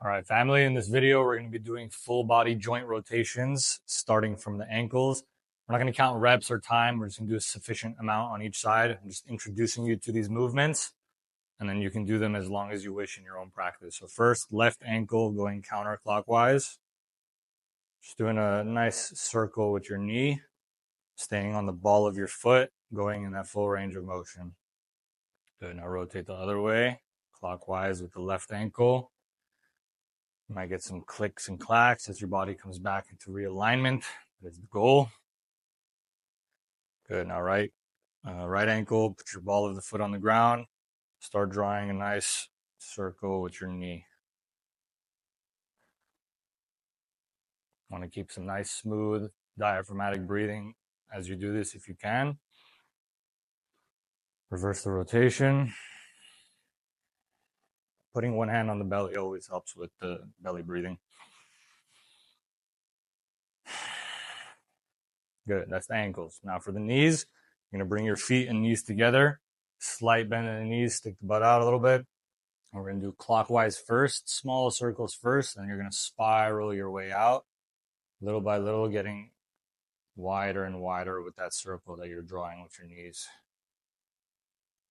All right, family, in this video, we're going to be doing full body joint rotations starting from the ankles. We're not going to count reps or time. We're just going to do a sufficient amount on each side. I'm just introducing you to these movements, and then you can do them as long as you wish in your own practice. So first, left ankle going counterclockwise. Just doing a nice circle with your knee, staying on the ball of your foot, going in that full range of motion. Good. Now rotate the other way, clockwise with the left ankle. You might get some clicks and clacks as your body comes back into realignment. That is the goal. Good. Now right ankle, put your ball of the foot on the ground. Start drawing a nice circle with your knee. Want to keep some nice, smooth, diaphragmatic breathing as you do this if you can. Reverse the rotation. Putting one hand on the belly always helps with the belly breathing. Good, that's the ankles. Now for the knees, you're gonna bring your feet and knees together. Slight bend in the knees, stick the butt out a little bit. And we're gonna do clockwise first, small circles first, and you're gonna spiral your way out, little by little, getting wider and wider with that circle that you're drawing with your knees.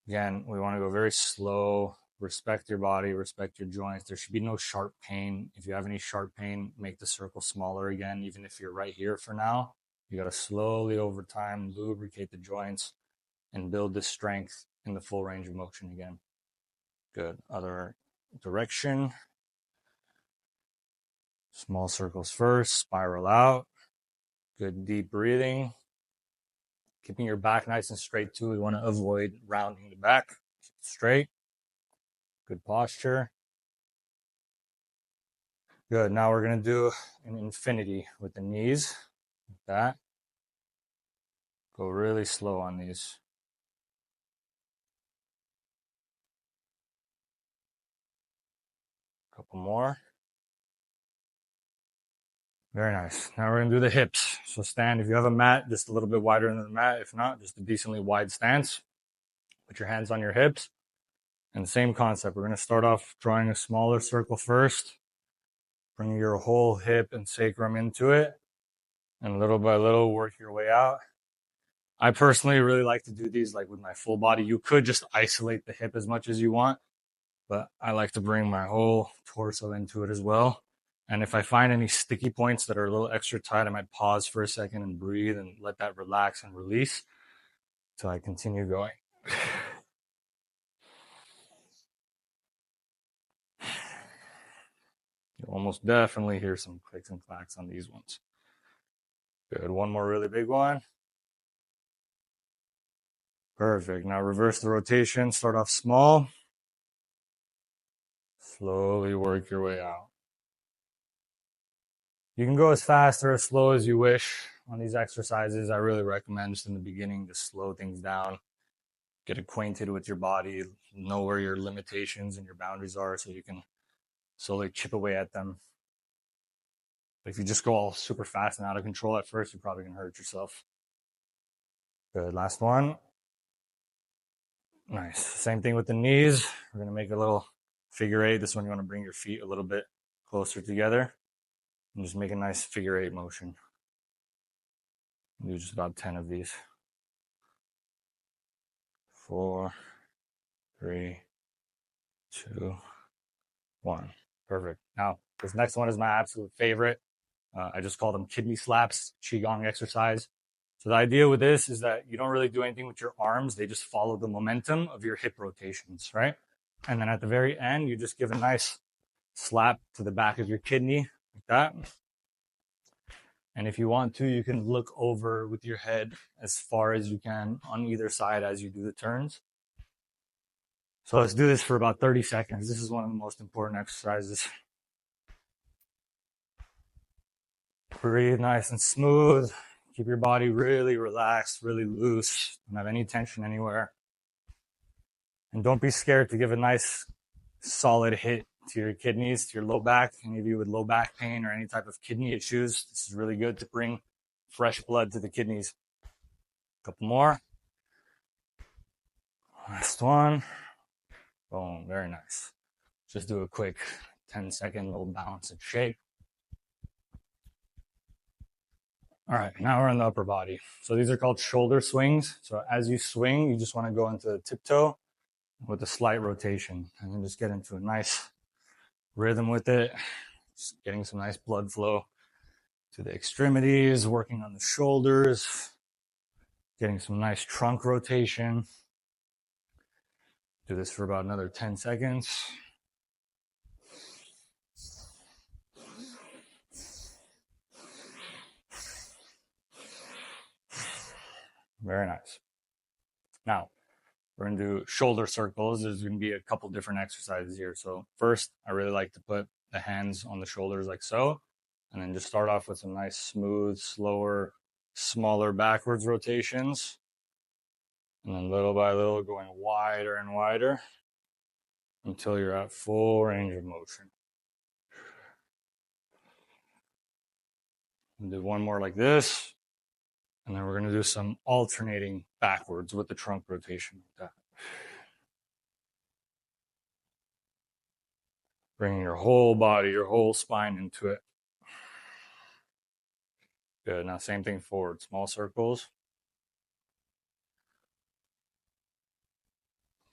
Again, we wanna go very slow. Respect your body, respect your joints. There should be no sharp pain. If you have any sharp pain, make the circle smaller again, even if you're right here for now. You got to slowly over time lubricate the joints and build this strength in the full range of motion again. Good. Other direction. Small circles first, spiral out. Good deep breathing. Keeping your back nice and straight too. We want to avoid rounding the back. Keep it straight. Good posture. Good. Now we're going to do an infinity with the knees. Like that. Go really slow on these. Couple more. Very nice. Now we're going to do the hips. So stand. If you have a mat, just a little bit wider than the mat. If not, just a decently wide stance. Put your hands on your hips. And the same concept. We're going to start off drawing a smaller circle first. Bring your whole hip and sacrum into it. And little by little, work your way out. I personally really like to do these like with my full body. You could just isolate the hip as much as you want, but I like to bring my whole torso into it as well. And if I find any sticky points that are a little extra tight, I might pause for a second and breathe and let that relax and release until I continue going. You'll almost definitely hear some clicks and clacks on these ones. Good. One more really big one. Perfect. Now reverse the rotation. Start off small. Slowly work your way out. You can go as fast or as slow as you wish on these exercises. I really recommend just in the beginning to slow things down. Get acquainted with your body. Know where your limitations and your boundaries are so you can slowly chip away at them. But if you just go all super fast and out of control at first, you're probably going to hurt yourself. Good. Last one. Nice. Same thing with the knees. We're going to make a little figure eight. This one you want to bring your feet a little bit closer together and just make a nice figure eight motion. Do just about 10 of these. 4, 3, 2, 1. Perfect. Now, this next one is my absolute favorite. I just call them kidney slaps, Qigong exercise. So the idea with this is that you don't really do anything with your arms. They just follow the momentum of your hip rotations, right? And then at the very end, you just give a nice slap to the back of your kidney like that. And if you want to, you can look over with your head as far as you can on either side as you do the turns. So let's do this for about 30 seconds. This is one of the most important exercises. Breathe nice and smooth. Keep your body really relaxed, really loose. Don't have any tension anywhere. And don't be scared to give a nice solid hit to your kidneys, to your low back. Any of you with low back pain or any type of kidney issues, this is really good to bring fresh blood to the kidneys. A couple more. Last one. Boom, very nice. Just do a quick 10-second little balance and shake. All right, now we're on the upper body. So these are called shoulder swings. So as you swing, you just want to go into the tiptoe with a slight rotation and then just get into a nice rhythm with it. Just getting some nice blood flow to the extremities, working on the shoulders, getting some nice trunk rotation. Do this for about another 10 seconds. Very nice. Now, we're going to do shoulder circles. There's going to be a couple different exercises here. So first, I really like to put the hands on the shoulders like so, and then just start off with some nice, smooth, slower, smaller backwards rotations. And then little by little going wider and wider until you're at full range of motion. And do one more like this. And then we're going to do some alternating backwards with the trunk rotation like that. Bringing your whole body, your whole spine into it. Good. Now same thing forward. Small circles.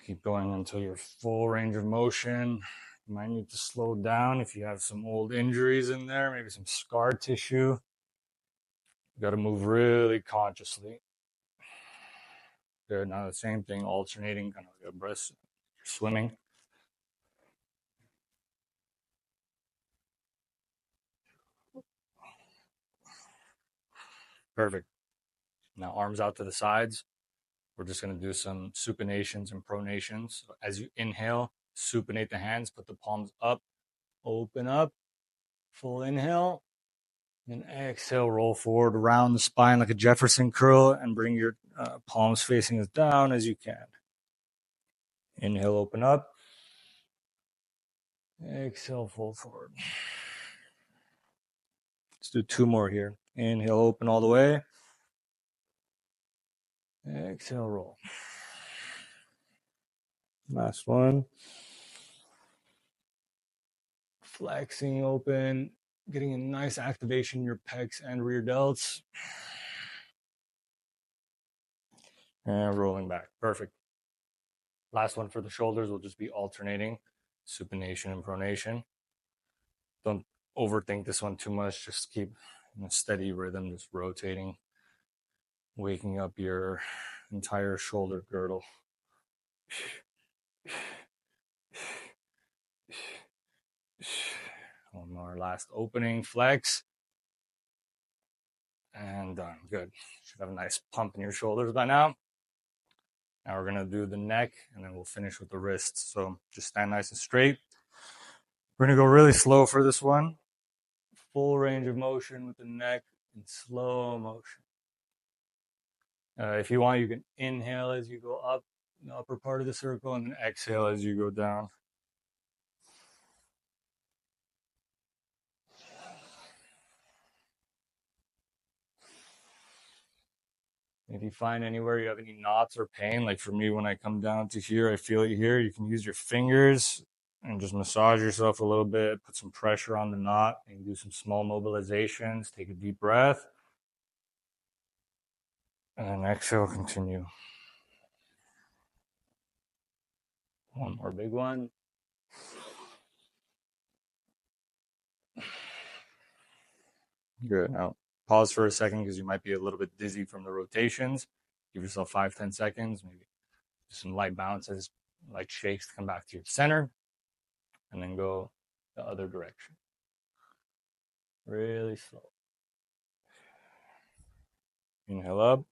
Keep going until you're full range of motion. You might need to slow down if you have some old injuries in there, maybe some scar tissue. You got to move really consciously. Good. Now the same thing, alternating, kind of like a breath. You're swimming. Perfect. Now arms out to the sides. We're just going to do some supinations and pronations. So as you inhale, supinate the hands, put the palms up, open up, full inhale, and exhale, roll forward, round the spine like a Jefferson curl, and bring your palms facing as down as you can. Inhale, open up. Exhale, fold forward. Let's do two more here. Inhale, open all the way. Exhale, roll. Last one. Flexing open, getting a nice activation in your pecs and rear delts. And rolling back. Perfect. Last one for the shoulders will just be alternating supination and pronation. Don't overthink this one too much. Just keep in a steady rhythm, just rotating, waking up your entire shoulder girdle. One more last opening, flex. And done. Good. Should have a nice pump in your shoulders by now. Now we're going to do the neck, and then we'll finish with the wrists. So just stand nice and straight. We're going to go really slow for this one. Full range of motion with the neck in slow motion. If you want, you can inhale as you go up in the upper part of the circle, and then exhale as you go down. If you find anywhere you have any knots or pain, like for me, when I come down to here, I feel it here, you can use your fingers and just massage yourself a little bit, put some pressure on the knot, and do some small mobilizations. Take a deep breath. And then exhale, continue. One more big one. Good. Now, pause for a second because you might be a little bit dizzy from the rotations. Give yourself 5-10 seconds, maybe some light bounces, light shakes to come back to your center, and then go the other direction. Really slow. Inhale up.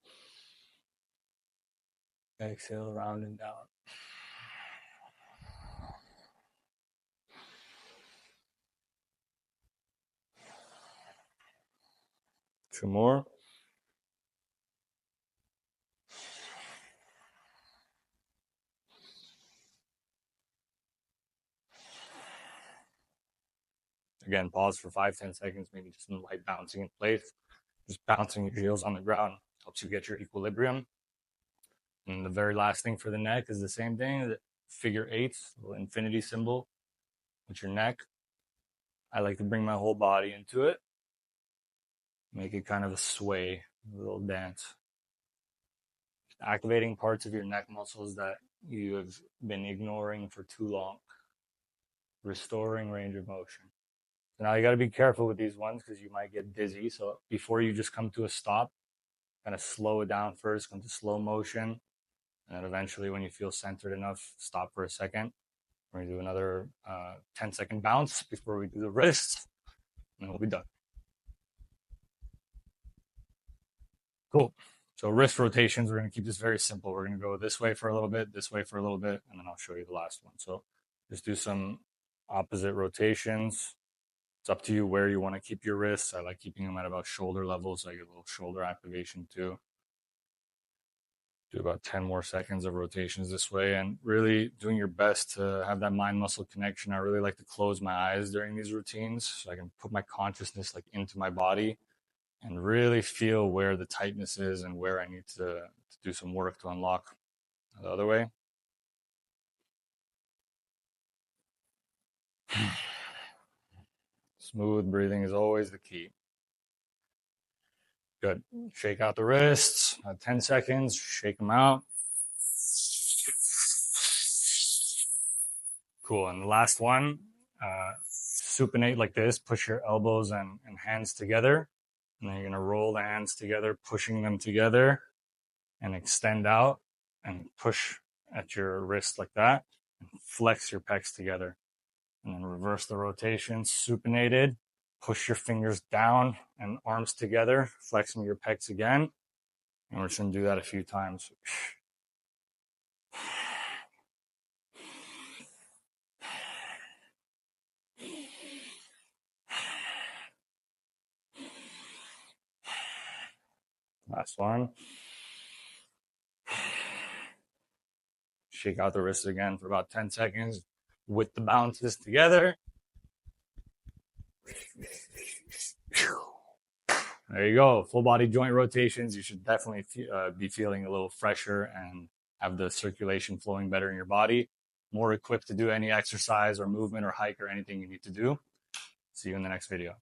Exhale, round and down. Two more. Again, pause for 5-10 seconds, maybe just some light bouncing in place. Just bouncing your heels on the ground helps you get your equilibrium. And the very last thing for the neck is the same thing, the figure eights, the infinity symbol with your neck. I like to bring my whole body into it. Make it kind of a sway, a little dance. Activating parts of your neck muscles that you have been ignoring for too long. Restoring range of motion. So now you got to be careful with these ones because you might get dizzy. So before you just come to a stop, kind of slow it down first, come to slow motion. And then eventually when you feel centered enough, stop for a second. We're going to do another 10-second bounce before we do the wrists. And then we'll be done. Cool. So wrist rotations, we're going to keep this very simple. We're going to go this way for a little bit, this way for a little bit, and then I'll show you the last one. So just do some opposite rotations. It's up to you where you want to keep your wrists. I like keeping them at about shoulder level, so I get a little shoulder activation too. Do about 10 more seconds of rotations this way, and really doing your best to have that mind muscle connection. I really like to close my eyes during these routines so I can put my consciousness like into my body and really feel where the tightness is and where I need to do some work to unlock the other way. Smooth breathing is always the key. Good. Shake out the wrists. 10 seconds. Shake them out. Cool. And the last one, supinate like this. Push your elbows and hands together. And then you're going to roll the hands together, pushing them together and extend out and push at your wrist like that. And flex your pecs together. And then reverse the rotation, supinated. Push your fingers down and arms together, flexing your pecs again. And we're just going to do that a few times. Last one. Shake out the wrists again for about 10 seconds with the bounces together. There you go. Full body joint rotations. You should definitely be feeling a little fresher and have the circulation flowing better in your body. More equipped to do any exercise or movement or hike or anything you need to do. See you in the next video.